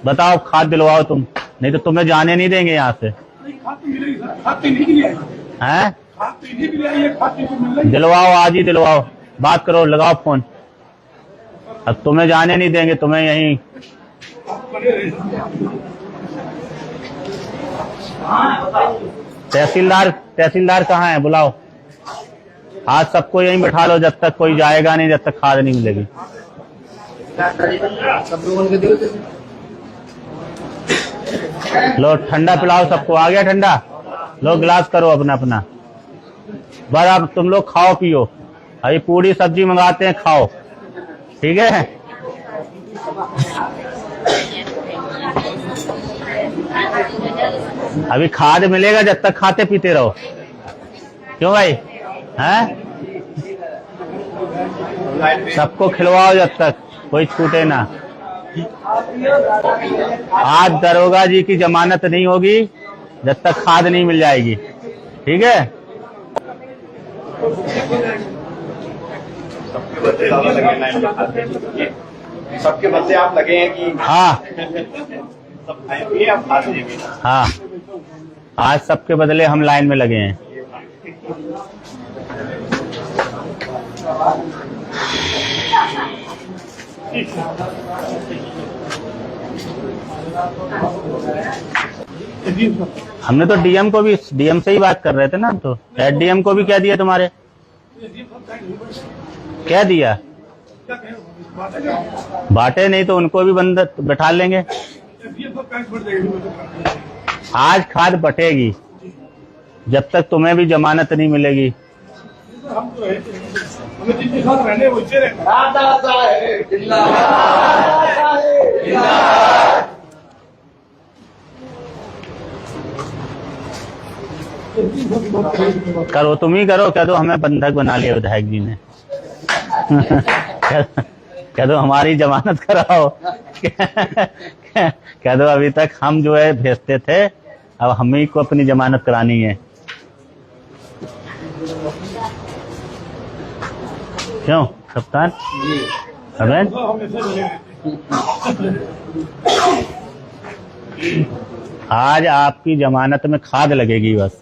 बताओ खाद दिलवाओ तुम, नहीं तो तुम्हें जाने नहीं देंगे यहाँ से। हैं? दिलवाओ, आज ही दिलवाओ, बात करो, लगाओ फोन। अब तुम्हें जाने नहीं देंगे, तुम्हें यहीं। तहसीलदार कहाँ है? बुलाओ, आज सबको यहीं बैठा लो, जब तक कोई जाएगा नहीं, जब तक खाद नहीं मिलेगी। लो ठंडा पिलाओ सबको। आ गया ठंडा? लो गिलास करो अपना अपना। बस अब तुम लोग खाओ पियो, अभी पूरी सब्जी मंगाते हैं, खाओ, ठीक है? अभी खाद मिलेगा, जब तक खाते पीते रहो। क्यों भाई? हैं? सबको खिलवाओ जब तक कोई छूटे ना। आज दरोगा जी की जमानत नहीं होगी जब तक खाद नहीं मिल जाएगी, ठीक है? सबके बदले आप लगे हैं कि हाँ हाँ, आज सबके बदले हम लाइन में लगे हैं। हमने तो डीएम को भी, डीएम से ही बात कर रहे थे ना, तो डीएम को भी क्या दिया तुम्हारे? क्या दिया? बांटे नहीं तो उनको भी बंद बैठा लेंगे। आज खाद बटेगी जब तक तुम्हें भी जमानत नहीं मिलेगी। करो, तुम ही करो। कह दो हमें बंधक बना लिया विधायक जी ने। कह दो हमारी जमानत कराओ। कह दो अभी तक हम जो है भेजते थे, अब हम ही को अपनी जमानत करानी है। क्यों कप्तान? आज आपकी जमानत में खाद लगेगी बस।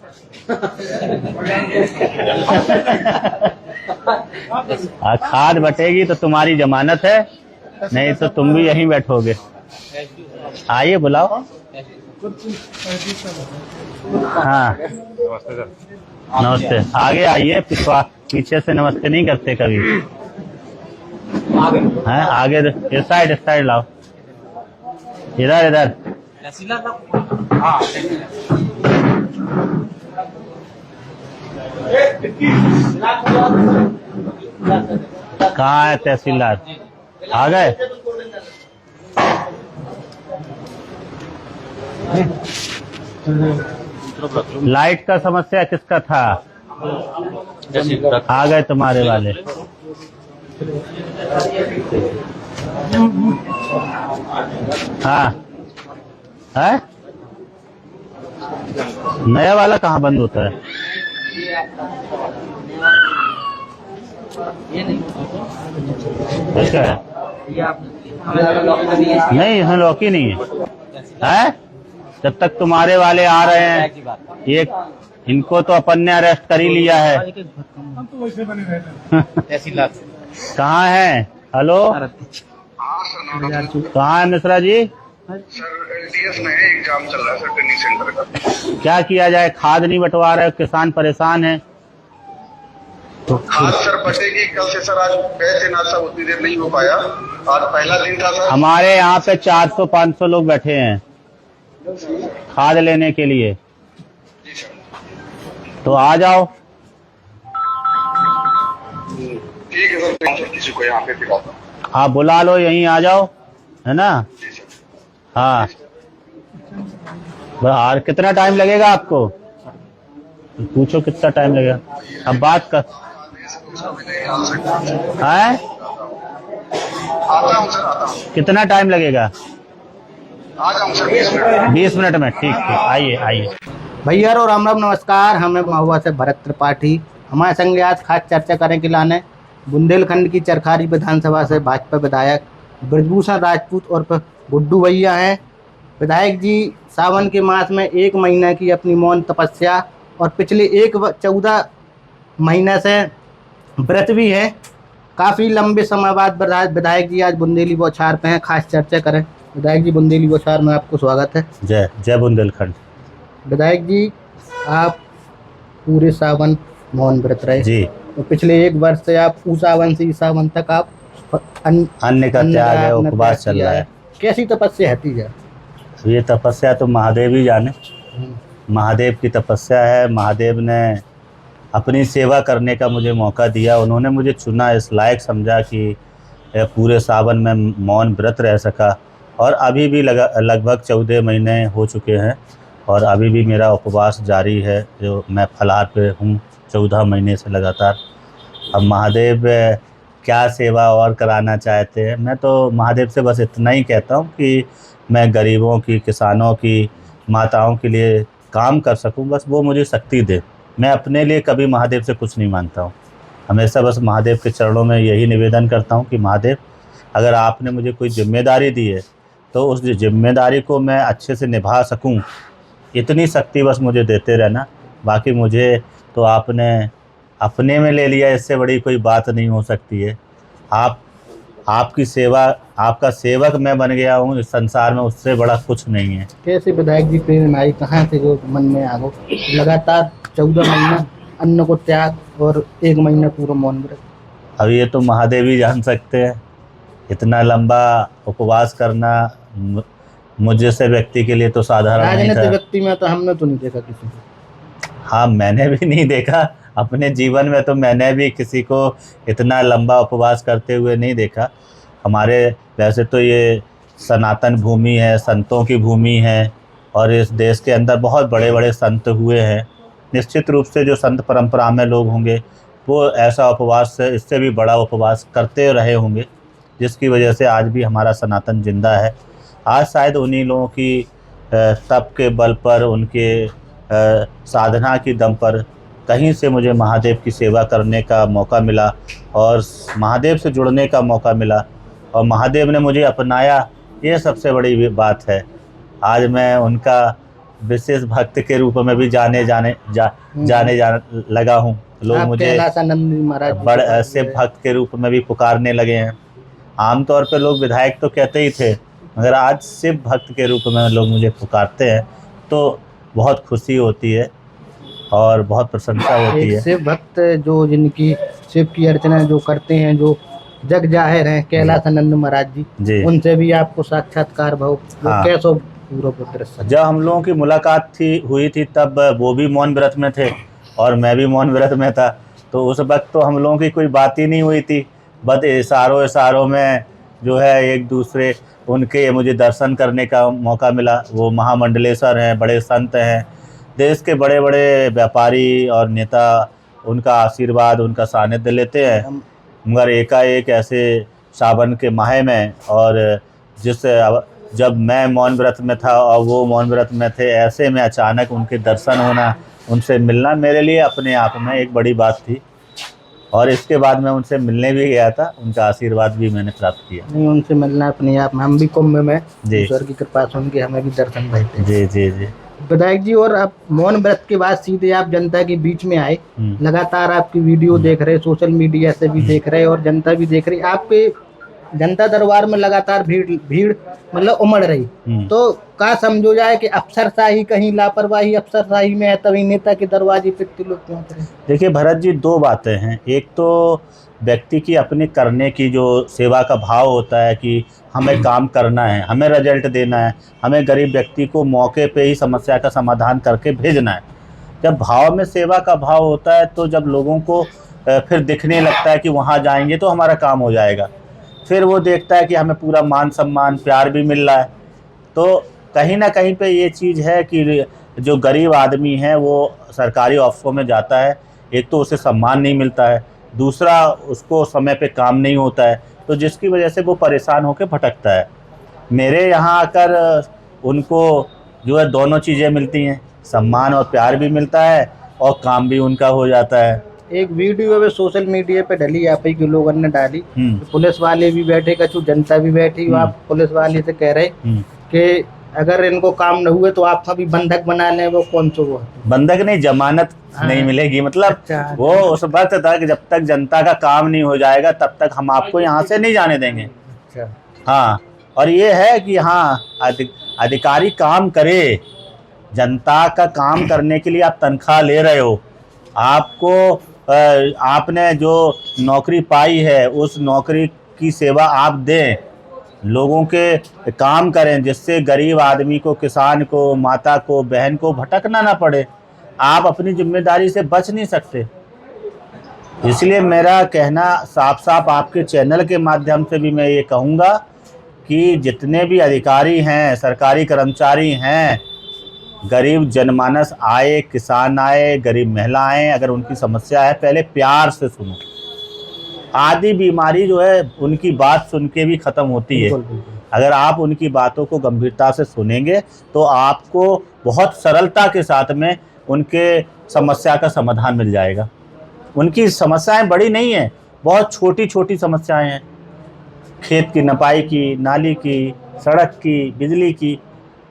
खाद बटेगी तो तुम्हारी जमानत है, नहीं तो तुम भी यहीं बैठोगे। आइए बुलाओ। हाँ नमस्ते, आगे आइए। पीछे से नमस्ते नहीं करते कभी। हैं आगे, इस साइड लाओ, इधर। कहाँ है तहसीलदार? आ गए? लाइट का समस्या किसका था? आ गए तुम्हारे वाले। हाँ है? नया वाला कहाँ बंद होता है? क्या है? नहीं, इसमें लॉक ही नहीं है। जब तक तुम्हारे वाले आ रहे हैं, ये इनको तो अपन ने अरेस्ट कर ही लिया है। कहाँ है? हेलो, कहाँ है मिश्रा जी? सर एलटीएस में एग्जाम चल रहा है सर, ट्रेनिंग सेंटर का। क्या किया जाए? खाद नहीं बंटवा रहे, किसान परेशान है। तो खाद सर बटेगी कल से सर। आज गए थे ना सब, उतनी देर नहीं हो पाया। आज पहला दिन था सर। हमारे यहाँ पे 400-500 लोग बैठे हैं खाद लेने के लिए, तो आ जाओ। ठीक है सर, किसी को यहाँ पे दिखाता हूँ। हाँ बुला लो, यहीं आ जाओ, है ना? हाँ, और कितना टाइम लगेगा आपको? पूछो कितना टाइम लगेगा, अब बात कर। है? आता हूँ सर, आता हूँ। कितना टाइम लगेगा? आ जाऊँ सर 20 मिनट। 20 मिनट में? ठीक, आइए। भैया और राम राम, नमस्कार। हमें महुआ से भरत त्रिपाठी। हमारे संग आज खास चर्चा करने के लिए बुंदेलखंड की चरखारी विधानसभा से भाजपा विधायक ब्रजभूषण राजपूत और गुड्डू भैया हैं। विधायक जी सावन के मास में 1 महीना की अपनी मौन तपस्या और पिछले 14 महीने से व्रत भी है। काफ़ी लंबे समय बाद विधायक जी आज बुंदेली बौछार पे हैं, खास चर्चा करें। विधायक जी बुंदेली बौछार में आपको स्वागत है। जय जय बुंदेलखंड। विधायक जी आप पूरे सावन मौन व्रत रहे जी। तो पिछले 1 वर्ष से आप सावन से सावन तक आप अन्न का त्याग है, उपवास चल रहा है। कैसी तपस्या है तीजा? ये तपस्या तो महादेव ही जाने। महादेव की तपस्या है। महादेव ने अपनी सेवा करने का मुझे मौका दिया। उन्होंने मुझे चुना, इस लायक समझा कि पूरे सावन में मौन व्रत रह सका। और अभी भी लगभग 14 महीने हो चुके हैं और अभी भी मेरा उपवास जारी है, जो मैं फलाहार पे हूँ 14 महीने से लगातार। अब महादेव क्या सेवा और कराना चाहते हैं। मैं तो महादेव से बस इतना ही कहता हूँ कि मैं गरीबों की, किसानों की, माताओं के लिए काम कर सकूँ, बस वो मुझे शक्ति दे। मैं अपने लिए कभी महादेव से कुछ नहीं मांगता हूँ। हमेशा बस महादेव के चरणों में यही निवेदन करता हूँ कि महादेव, अगर आपने मुझे कोई जिम्मेदारी दी है तो उस जिम्मेदारी को मैं अच्छे से निभा सकूँ, इतनी शक्ति बस मुझे देते रहना। बाकी मुझे तो आपने अपने में ले लिया, इससे बड़ी कोई बात नहीं हो सकती है। आपकी सेवा, आपका सेवक मैं बन गया हूँ इस संसार में, उससे बड़ा कुछ नहीं है। कैसे विधायक जी प्रेरणा आई, कहाँ से जो मन में आ गई? लगातार 14 महीना अन्न को त्याग और 1 महीना पूरा मौन व्रत। अब ये तो महादेव ही जान सकते हैं। इतना लंबा उपवास करना मुझ जैसे व्यक्ति के लिए तो साधारण नहीं था। राजनीतिक व्यक्ति में तो हमने तो नहीं देखा किसी को। हाँ, मैंने भी नहीं देखा अपने जीवन में, तो मैंने भी किसी को इतना लंबा उपवास करते हुए नहीं देखा। हमारे वैसे तो ये सनातन भूमि है, संतों की भूमि है और इस देश के अंदर बहुत बड़े बड़े संत हुए हैं। निश्चित रूप से जो संत परंपरा में लोग होंगे वो ऐसा उपवास से, इससे भी बड़ा उपवास करते रहे होंगे, जिसकी वजह से आज भी हमारा सनातन जिंदा है। आज शायद उन्हीं लोगों की तप के बल पर, उनके साधना की दम पर कहीं से मुझे महादेव की सेवा करने का मौका मिला और महादेव से जुड़ने का मौका मिला और महादेव ने मुझे अपनाया। ये सबसे बड़ी बात है। आज मैं उनका विशेष भक्त के रूप में भी जाने लगा हूँ। लोग मुझे बड़े शिव भक्त के रूप में भी पुकारने लगे हैं। आमतौर पे लोग विधायक तो कहते ही थे, मगर आज शिव भक्त के रूप में लोग मुझे पुकारते हैं, तो बहुत खुशी होती है और बहुत प्रशंसा होती है। शिव भक्त जो जिनकी शिव की अर्चना जो करते हैं, जो जग जाहिर हैं, कैलाशानंद महाराज जी, उनसे भी आपको साक्षात्कार भाव कैसा पूरा दृश्य? जब हम लोगों की मुलाकात हुई थी तब वो भी मौन व्रत में थे और मैं भी मौन व्रत में था, तो उस वक्त तो हम लोगों की कोई बात ही नहीं हुई थी। बस इशारों में जो है एक दूसरे, उनके मुझे दर्शन करने का मौका मिला। वो महामंडलेश्वर हैं, बड़े संत हैं, देश के बड़े बड़े व्यापारी और नेता उनका आशीर्वाद, उनका सानिध्य लेते हैं। मगर एकाएक ऐसे सावन के माह में, और जब मैं मौन व्रत में था और वो मौन व्रत में थे, ऐसे में अचानक उनके दर्शन होना, उनसे मिलना मेरे लिए अपने आप में एक बड़ी बात थी। और इसके बाद मैं उनसे मिलने भी गया था, उनका आशीर्वाद भी मैंने प्राप्त किया। नहीं, उनसे मिलना अपने आप में, हम भी कुंभ में जी ईश्वर की कृपा से उनके हमें भी दर्शन रहते हैं। जी जी जी। विधायक जी, और आप मौन व्रत के बाद सीधे आप जनता के बीच में आए। लगातार आपकी वीडियो देख रहे, सोशल मीडिया से भी देख रहे और जनता भी देख रही, आपके जनता दरबार में लगातार भीड़ मतलब उमड़ रही। तो का समझो जाए कि अफसरशाही, कहीं लापरवाही अफसरशाही में है, तभी नेता के दरवाजे पे लोग पहुंच रहे? देखिए भरत जी, 2 बातें हैं। एक तो व्यक्ति की अपने करने की जो सेवा का भाव होता है कि हमें काम करना है, हमें रिजल्ट देना है, हमें गरीब व्यक्ति को मौके पे ही समस्या का समाधान करके भेजना है। जब भाव में सेवा का भाव होता है तो जब लोगों को फिर दिखने लगता है कि वहाँ जाएंगे तो हमारा काम हो जाएगा, फिर वो देखता है कि हमें पूरा मान सम्मान प्यार भी मिल रहा है। तो कहीं ना कहीं पे ये चीज़ है कि जो गरीब आदमी है वो सरकारी ऑफिसों में जाता है, एक तो उसे सम्मान नहीं मिलता है, दूसरा उसको समय पे काम नहीं होता है, तो जिसकी वजह से वो परेशान होकर भटकता है। मेरे यहाँ आकर उनको जो है दोनों चीज़ें मिलती हैं, सम्मान और प्यार भी मिलता है और काम भी उनका हो जाता है। एक वीडियो पे सोशल मीडिया पे डली, आप ही के लोगों ने डाली, पुलिस वाले भी बैठे, कछु जनता भी बैठी, आप पुलिस वाले से कह रहे कि अगर इनको काम न हुए तो आप कभी बंधक बना लें, वो कौन सा वो है? बंधक नहीं, जमानत नहीं मिलेगी, मतलब अच्छा। वो उस वक्त तक जब तक जनता का काम नहीं हो जाएगा तब तक हम आपको यहाँ से नहीं जाने देंगे। अच्छा। हाँ, और ये है कि हाँ अधिकारी काम करे, जनता का काम करने के लिए आप तनख्वाह ले रहे हो, आपको आपने जो नौकरी पाई है उस नौकरी की सेवा आप दें, लोगों के काम करें, जिससे गरीब आदमी को, किसान को, माता को, बहन को भटकना ना पड़े। आप अपनी जिम्मेदारी से बच नहीं सकते। इसलिए मेरा कहना साफ साफ आपके चैनल के माध्यम से भी मैं ये कहूँगा कि जितने भी अधिकारी हैं, सरकारी कर्मचारी हैं, गरीब जनमानस आए, किसान आए, गरीब महिला आए, अगर उनकी समस्या है पहले प्यार से सुनो। आधी बीमारी जो है उनकी बात सुन के भी ख़त्म होती है। अगर आप उनकी बातों को गंभीरता से सुनेंगे तो आपको बहुत सरलता के साथ में उनके समस्या का समाधान मिल जाएगा। उनकी समस्याएं बड़ी नहीं हैं, बहुत छोटी छोटी समस्याएं हैं, खेत की नपाई की, नाली की, सड़क की,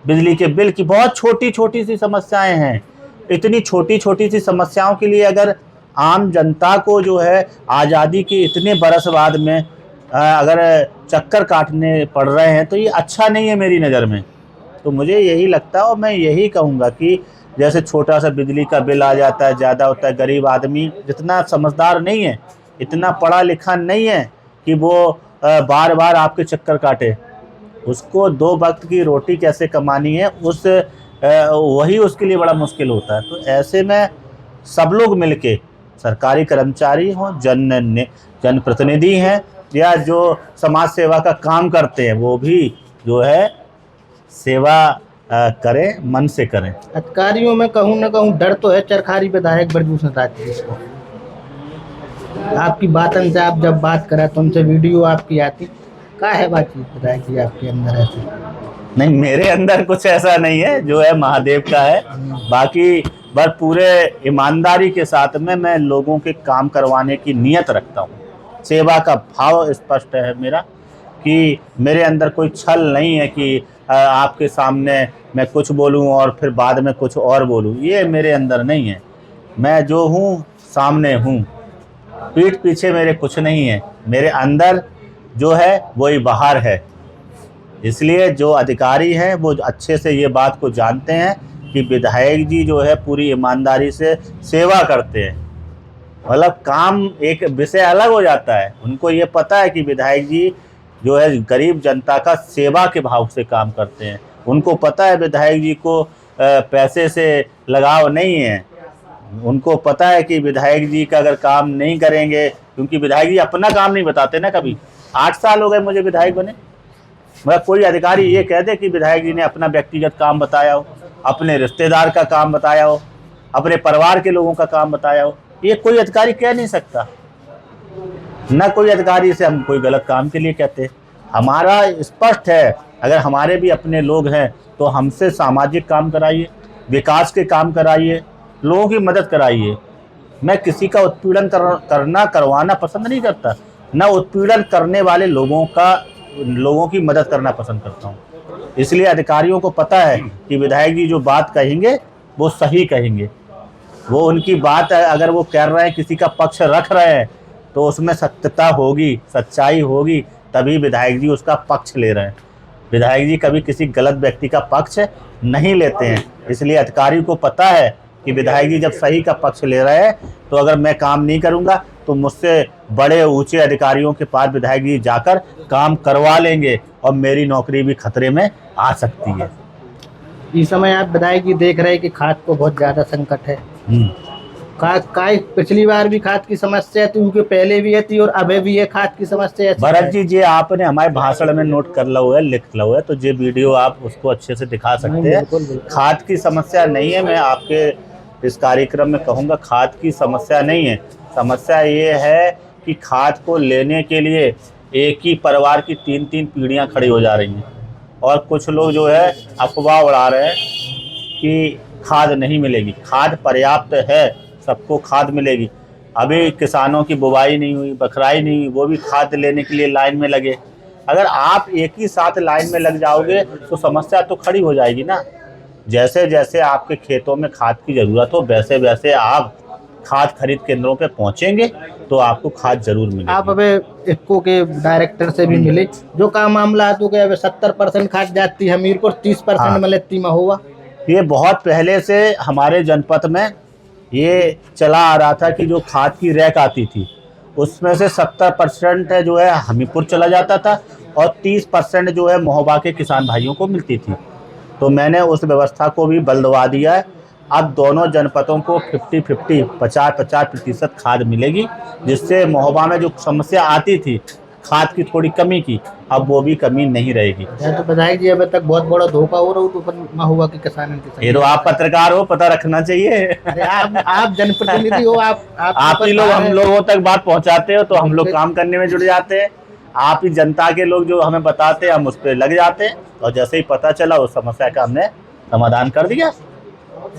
बिजली के बिल की, बहुत छोटी छोटी सी समस्याएं हैं। इतनी छोटी छोटी सी समस्याओं के लिए अगर आम जनता को जो है आज़ादी के इतने बरस बाद में अगर चक्कर काटने पड़ रहे हैं तो ये अच्छा नहीं है मेरी नज़र में। तो मुझे यही लगता है और मैं यही कहूँगा कि जैसे छोटा सा बिजली का बिल आ जाता है, ज़्यादा होता है, गरीब आदमी जितना समझदार नहीं है, इतना पढ़ा लिखा नहीं है कि वो बार बार आपके चक्कर काटे। उसको 2 वक्त की रोटी कैसे कमानी है वही उसके लिए बड़ा मुश्किल होता है। तो ऐसे में सब लोग मिलके, सरकारी कर्मचारी हों, जनप्रतिनिधि हैं या जो समाज सेवा का काम करते हैं, वो भी जो है सेवा करें, मन से करें। अधिकारियों में कहूँ न कहूँ डर तो है चरखारी विधायक ब्रजभूषण राजपूत को। आपकी बातन से आप जब बात करा तो उनसे वीडियो आपकी आती, क्या है बातचीत विधायक जी आपके अंदर ऐसे? नहीं, मेरे अंदर कुछ ऐसा नहीं है, जो है महादेव का है। बाकी बस पूरे ईमानदारी के साथ में मैं लोगों के काम करवाने की नीयत रखता हूँ। सेवा का भाव स्पष्ट है मेरा कि मेरे अंदर कोई छल नहीं है कि आपके सामने मैं कुछ बोलूँ और फिर बाद में कुछ और बोलूँ, ये मेरे अंदर नहीं है। मैं जो हूँ सामने हूँ, पीठ पीछे मेरे कुछ नहीं है, मेरे अंदर जो है वही बाहर है। इसलिए जो अधिकारी हैं वो अच्छे से ये बात को जानते हैं कि विधायक जी जो है पूरी ईमानदारी से सेवा करते हैं। मतलब काम एक विषय अलग हो जाता है, उनको ये पता है कि विधायक जी जो है गरीब जनता का सेवा के भाव से काम करते हैं। उनको पता है विधायक जी को पैसे से लगाव नहीं है। उनको पता है कि विधायक जी का अगर काम नहीं करेंगे, क्योंकि विधायक जी अपना काम नहीं बताते ना कभी। 8 साल हो गए मुझे विधायक बने, मगर कोई अधिकारी ये कह दे कि विधायक जी ने अपना व्यक्तिगत काम बताया हो, अपने रिश्तेदार का काम बताया हो, अपने परिवार के लोगों का काम बताया हो, ये कोई अधिकारी कह नहीं सकता। न कोई अधिकारी से हम कोई गलत काम के लिए कहते। हमारा स्पष्ट है, अगर हमारे भी अपने लोग हैं तो हमसे सामाजिक काम कराइए, विकास के काम कराइए, लोगों की मदद कराइए। मैं किसी का उत्पीड़न करवाना पसंद नहीं करता, न उत्पीड़न करने वाले लोगों की मदद करना पसंद करता हूँ। इसलिए अधिकारियों को पता है कि विधायक जी जो बात कहेंगे वो सही कहेंगे। वो उनकी बात अगर वो कह रहे हैं, किसी का पक्ष रख रहे हैं, तो उसमें सत्यता होगी, सच्चाई होगी, तभी विधायक जी उसका पक्ष ले रहे हैं। विधायक जी कभी किसी गलत व्यक्ति का पक्ष नहीं लेते हैं। इसलिए अधिकारी को पता है कि विधायक जी जब सही का पक्ष ले रहे हैं, तो अगर मैं काम नहीं करूंगा तो मुझसे बड़े ऊंचे अधिकारियों के पास विधायक जी जाकर काम करवा लेंगे और मेरी नौकरी भी खतरे में आ सकती है। इस समय आप विधायक जी देख रहे हैं कि खाद को बहुत ज़्यादा संकट है। पिछली बार भी खाद की समस्या थी, उनके पहले भी थी और अभी भी है खाद की समस्या। भरत जी, जे आपने हमारे भाषण में नोट कर ला हुआ है, लिख ला हुआ है, तो ये वीडियो आप उसको अच्छे से दिखा सकते हैं। खाद की समस्या नहीं है, मैं आपके इस कार्यक्रम में कहूँगा खाद की समस्या नहीं है। समस्या ये है कि खाद को लेने के लिए एक ही परिवार की 3-3 पीढ़ियाँ खड़ी हो जा रही हैं, और कुछ लोग जो है अफवाह उड़ा रहे हैं कि खाद नहीं मिलेगी। खाद पर्याप्त है, सबको खाद मिलेगी। अभी किसानों की बुवाई नहीं हुई, बखराई नहीं हुई, वो भी खाद लेने के लिए लाइन में लगे। अगर आप एक ही साथ लाइन में लग जाओगे तो समस्या तो खड़ी हो जाएगी ना। जैसे जैसे आपके खेतों में खाद की ज़रूरत हो वैसे वैसे आप खाद खरीद केंद्रों पे पहुंचेंगे तो आपको खाद जरूर मिलेगी। आप अबे इक्को के डायरेक्टर से भी मिले, जो का मामला है तो क्या 70% खाद जाती है हमीरपुर, 30% मिलती महुआ। ये बहुत पहले से हमारे जनपद में ये चला आ रहा था कि जो खाद की रैक आती थी उसमें से 70% जो है हमीरपुर चला जाता था और 30% जो है महोबा के किसान भाइयों को मिलती थी। तो मैंने उस व्यवस्था को भी बल दबा दिया है। अब दोनों जनपदों को 50-50 50% खाद मिलेगी, जिससे महोबा में जो समस्या आती थी खाद की थोड़ी कमी की, अब वो भी कमी नहीं रहेगी। तो बताइए जी, अभी तक बहुत बड़ा धोखा हो रहा हो तो महुआ के किसानों के साथ। ये तो आप पत्रकार हो, पता रखना चाहिए। अरे आप जनप्रतिनिधि हो, आप ही लोग हम लोगों तक बात पहुंचाते हो तो हम लोग काम करने में जुड़ जाते हैं। आप ही जनता के लोग जो हमें बताते हैं हम उस पर लग जाते हैं, और जैसे ही पता चला उस समस्या का हमने समाधान कर दिया।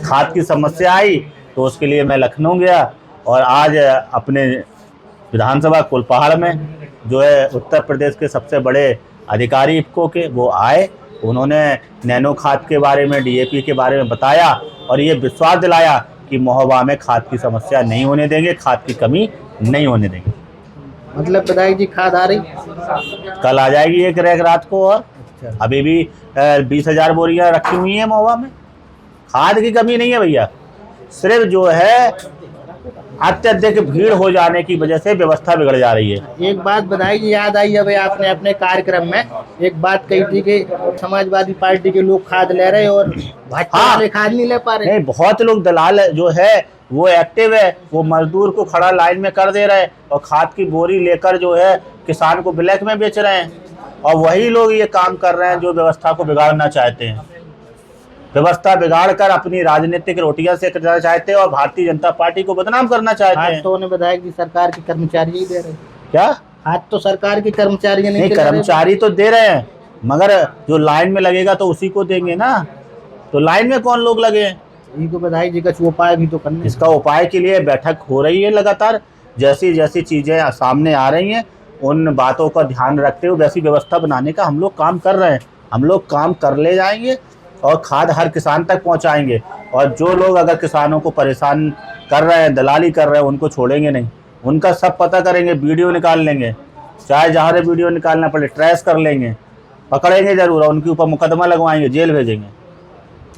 खाद की समस्या आई तो उसके लिए मैं लखनऊ गया और आज अपने विधानसभा कुलपहाड़ में जो है उत्तर प्रदेश के सबसे बड़े अधिकारी इफ्को के वो आए, उन्होंने नैनो खाद के बारे में, डीएपी के बारे में बताया और ये विश्वास दिलाया कि महोबा में खाद की समस्या नहीं होने देंगे, खाद की कमी नहीं होने देंगे। मतलब बताइए जी, खाद आ रही कल आ जाएगी एक रैक रात को, और अभी भी 20,000 बोरियां रखी हुई हैं महोबा में। खाद की कमी नहीं है भैया, सिर्फ जो है अत्यधिक भीड़ हो जाने की वजह से व्यवस्था बिगड़ जा रही है। एक बात बताइए, याद आई है आपने अपने कार्यक्रम में एक बात कही थी कि समाजवादी पार्टी के लोग खाद ले रहे और भाजपा वाले खाद नहीं ले पा रहे। नहीं, बहुत लोग दलाल जो है वो एक्टिव है, वो मजदूर को खड़ा लाइन में कर दे रहे हैं और खाद की बोरी लेकर जो है किसान को ब्लैक में बेच रहे हैं। और वही लोग ये काम कर रहे हैं जो व्यवस्था को बिगाड़ना चाहते हैं, व्यवस्था बिगाड़ कर अपनी राजनीतिक रोटियां सेकना चाहते हैं और भारतीय जनता पार्टी को बदनाम करना चाहते हैं। तो उन्हें बताया कि सरकार के कर्मचारी ही दे रहे हैं। क्या आज तो सरकार के कर्मचारी नहीं, कर्मचारी तो दे रहे हैं मगर जो लाइन में लगेगा तो उसी को देंगे ना। तो लाइन में कौन लोग लगे हैं, इनको बताइए जी, कुछ उपाय भी तो करने। इसका उपाय के लिए बैठक हो रही है लगातार। जैसी जैसी चीजें सामने आ रही हैं उन बातों का ध्यान रखते हुए वैसी व्यवस्था बनाने का हम लोग काम कर रहे हैं। हम लोग काम कर ले जाएंगे और खाद हर किसान तक पहुंचाएंगे। और जो लोग अगर किसानों को परेशान कर रहे हैं, दलाली कर रहे हैं, उनको छोड़ेंगे नहीं, उनका सब पता करेंगे, वीडियो निकाल लेंगे, चाहे जहाँ से वीडियो निकालना पड़े ट्रेस कर लेंगे, पकड़ेंगे जरूर और उनके ऊपर मुकदमा लगवाएंगे, जेल भेजेंगे।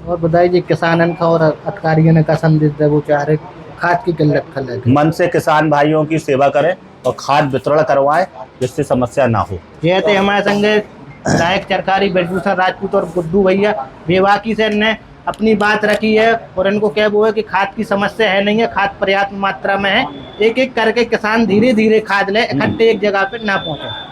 और बताइए, किसानन का और अधिकारियों ने का संदेश दे, वो चाह रहे खाद की किल्लत खल मन से किसान भाइयों की सेवा करें और खाद वितरण करवाएं जिससे समस्या ना हो। ये थे हमारे संगे विधायक चरकारी ब्रजभूषण राजपूत और गुड्डू भैया बेबाकी से ने अपनी बात रखी है और इनको क्या वो है कि खाद की समस्या है नहीं है, खाद पर्याप्त मात्रा में है। एक एक करके किसान धीरे धीरे खाद ले, इकट्ठे एक जगह पे ना पहुंचे।